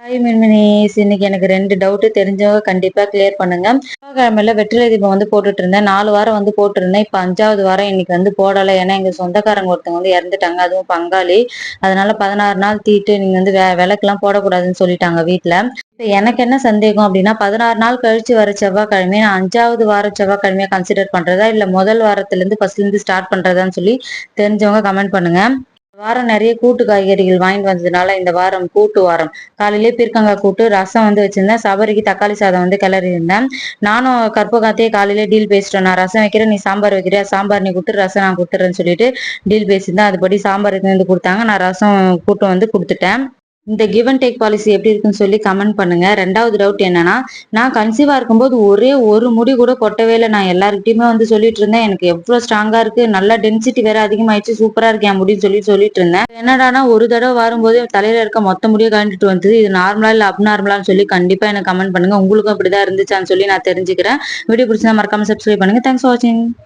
Hi மின்மினிஸ், இன்னைக்கு எனக்கு 2 doubt தெரிஞ்சவங்க கண்டிப்பா கிளியர் பண்ணுங்க. செவ்வாய்க்கிழமையில வெற்றிலை தீபம் போட்டுட்டு இருந்தேன். 4 வாரம் போட்டிருந்தேன். இப்ப 5வது வாரம் இன்னைக்கு போடல. ஏன்னா எங்க சொந்தக்காரங்க ஒருத்தவங்க இறந்துட்டாங்க. அதுவும் பங்காளி. அதனால 16 நாள் தீட்டு நீங்க விளக்கெல்லாம் போடக்கூடாதுன்னு சொல்லிட்டாங்க வீட்ல. இப்ப எனக்கு என்ன சந்தேகம் அப்படின்னா, 16 நாள் கழிச்சு வர செவ்வாய்க்கிழமையை நான் 5வது வார செவ்வாய்க்கிழமையா கன்சிடர் பண்றதா, இல்ல முதல் வாரத்துல இருந்து ஃபர்ஸ்ட்ல இருந்து ஸ்டார்ட் பண்றதான்னு சொல்லி தெரிஞ்சவங்க கமெண்ட் பண்ணுங்க. வாரம் நிறைய கூட்டு காய்கறிகள் வாங்கிட்டு வந்ததுனால இந்த வாரம் கூட்டு வாரம். காலையிலேயே பீர்க்கங்காய் கூட்டு, ரசம் வச்சிருந்தேன். சபரிக்கு தக்காளி சாதம் கிளறி இருந்தேன். நானும் கற்பகாத்தையே காலையிலே டீல் பேசிட்டேன். நான் ரசம் வைக்கிறேன், நீ சாம்பார் வைக்கிறியா? சாம்பார் நீ கொடுத்துரு, ரசம் நான் கொடுத்துறேன்னு சொல்லிட்டு டீல் பேசியிருந்தேன். அதுபடி சாம்பார் கொடுத்தாங்க. நான் ரசம் கூட்டம் கொடுத்துட்டேன். இந்த கிவ் அண்ட் டேக் பாலிசி எப்படி இருக்குன்னு சொல்லி கமெண்ட் பண்ணுங்க. 2வது டவுட் என்னன்னா, நான் கன்சீவா இருக்கும்போது ஒரே ஒரு முடி கூட கொட்டவே இல்லை. நான் எல்லாருக்கிட்டையுமே சொல்லிட்டு இருந்தேன், எனக்கு எவ்வளவு ஸ்ட்ராங்கா இருக்கு, நல்லா டென்சிட்டி வேற அதிகமாயிடுச்சு, சூப்பரா இருக்கு என் முடின்னு சொல்லிட்டு இருந்தேன். என்னடானா ஒரு தடவை வரும்போது தலையில இருக்க மொத்த முடியை கழட்டிட்டு வந்தது. இது நார்மலா இல்ல அப்நார்மலான்னு சொல்லி கண்டிப்பா எனக்கு கமெண்ட் பண்ணுங்க. உங்களுக்கும் இப்படிதான் இருந்துச்சான்னு சொல்லி நான் தெரிஞ்சுக்கிறேன். வீடியோ பிடிச்சா மறக்காம சப்ஸ்கிரைப் பண்ணுங்க. தேங்க்ஸ் ஃபார் வாட்சிங்.